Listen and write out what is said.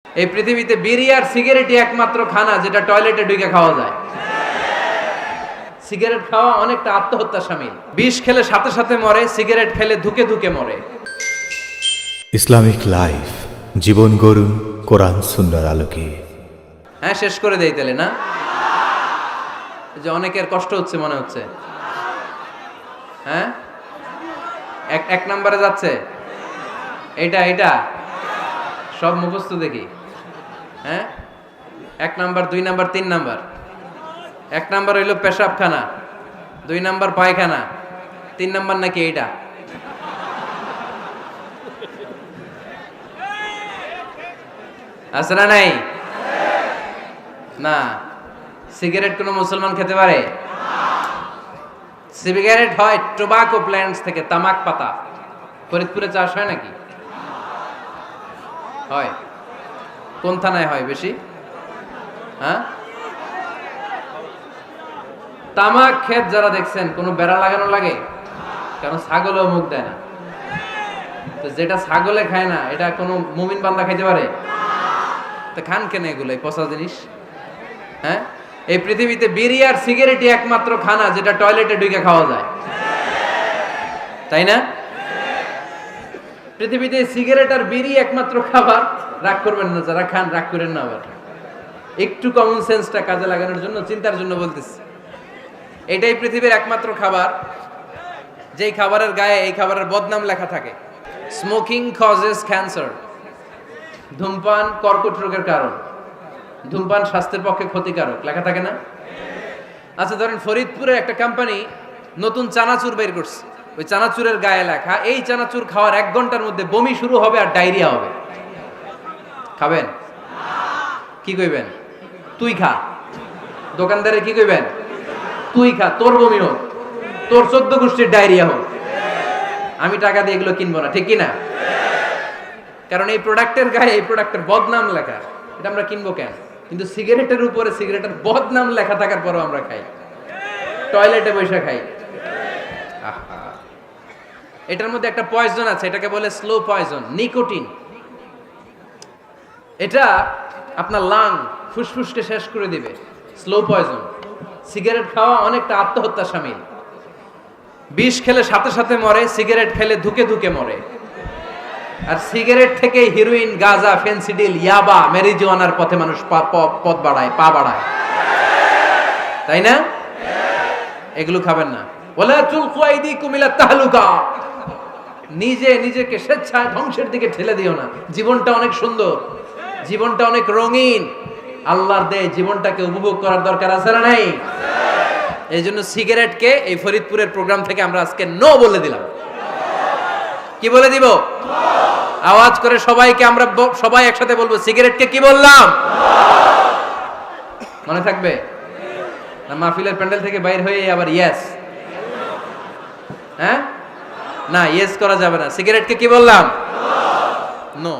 এই পৃথিবীতে বিড়ি আর সিগারেটই একমাত্র খানা যেটা টয়লেটে ঢুকে খাওয়া যায়। সিগারেট খাওয়া অনেকটা আত্মহত্যা শামিল। বিষ খেলে সাথে সাথে মরে, সিগারেট খেলে ধুকে ধুকে মরে। ইসলামিক লাইফ, জীবন গড়ুন কোরআন সুন্নাহর আলোকে। হ্যাঁ, শেষ করে দেই তাহলে না? যে অনেকের কষ্ট হচ্ছে মনে হচ্ছে। হ্যাঁ, এক নম্বরে যাচ্ছে এইটা সব মুখস্থ দেখি। হ্যাঁ, 1 নাম্বার, 2 নাম্বার, 3 নাম্বার। 1 নাম্বার হইল পেশাবখানা, 2 নাম্বার পায়খানা, 3 নাম্বার নাকি এইটা। আছে না নাই? না। সিগারেট কোন মুসলমান খেতে পারে? সিগারেট হয় টোবাকো প্ল্যান্টস থেকে, তামাক পাতা। ফরিদপুরে চাষ হয় নাকি? হয়। কোন থানায় হয় বেশি? হ্যাঁ, তামাক ক্ষেত যারা দেখছেন কোনো বেড়া লাগানো লাগে? কেন? ছাগলেও মুখ দেয় না। তো যেটা ছাগলে খায় না এটা কোনো মুমিন বান্দা খাইতে পারে? তো খান কেন এগুলো, এই পচা জিনিস? হ্যাঁ, এই পৃথিবীতে বিড়ি আর সিগারেটই একমাত্র খানা যেটা টয়লেটে ঢুকে খাওয়া যায়, তাই না? পৃথিবীতে সিগারেট আর বিড়ি একমাত্র খাবার। রাগ করবেন না যারা খান, রাগ করেন না। আবার একটু কমন সেন্সটা কাজে লাগানোর জন্য, চিন্তার জন্য বলতেছি। এটাই পৃথিবীর একমাত্র খাবার যেই খাবারের গায়ে এই খাবারের বদনাম লেখা থাকে। Smoking causes cancer. ধূমপান কর্কট রোগের কারণ, ধূমপান স্বাস্থ্যের পক্ষে ক্ষতিকারক লেখা থাকে না? আচ্ছা, ধরেন ফরিদপুরে একটা কোম্পানি নতুন চানাচুর বের করছে। ওই চানাচুরের গায়ে লেখা, এই চানাচুর খাওয়ার 1 ঘন্টার মধ্যে বমি শুরু হবে আর ডায়রিয়া হবে। খাবেন? কি কইবেন? তুই খা। দোকানদারে কি কইবেন? তুই খা, তোর বমি হোক, তোর 14 গোষ্ঠীর ডায়রিয়া হোক, আমি টাকা দিয়ে এগুলো কিনবো না। ঠিক কি না? কারণ এই প্রোডাক্টের গায়ে এই প্রোডাক্টের বদনাম লেখা, এটা আমরা কিনবো কেন? কিন্তু সিগারেটের উপরে সিগারেটের বদনাম লেখা থাকার পরও আমরা খাই, টয়লেটে বসে খাই। এটার মধ্যে একটা পয়জন আছে, এটাকে বলে স্লো পয়জন, নিকোটিন। এটা আপনার লাং, ফুসফুসকে শেষ করে দিবে। Slow poison. সিগারেট খাওয়া অনেকটা আত্মহত্যা শামিল। বিষ খেলে সাথে সাথে মরে, সিগারেট খেলে ধুকে ধুকে মরে। আর সিগারেট থেকে হিরোইন, গাঁজা, ফেন্সিডিল, ইয়াবা, ম্যারিজুয়ানার পথে মানুষ পথ বাড়ায়, পা বাড়ায়, তাই না? এগুলো খাবেন না। ওয়ালা তুলকু আইদিকুম ইলা তাহলুকা। নিজেকে স্বেচ্ছায় ধ্বংসের দিকে ঠেলে দিও না। জীবনটা অনেক সুন্দর, জীবনটা অনেক রঙিন। আল্লাহর দেয় জীবনটাকে উপভোগ করার দরকার আছে না নাই? এই জন্য সিগারেটকে এই ফরিদপুরের প্রোগ্রাম থেকে আমরা আজকে নো বলে দিলাম। কি বলে দিব? আওয়াজ করে সবাইকে আমরা সবাই একসাথে বলবো, সিগারেটকে কি বললাম? মনে থাকবে না? মাহফিলের প্যান্ডেল থেকে বাইর হয়ে আবার ইয়েস। হ্যাঁ, না, ইয়েস করা যাবে না। সিগারেটকে কি বললাম? নো।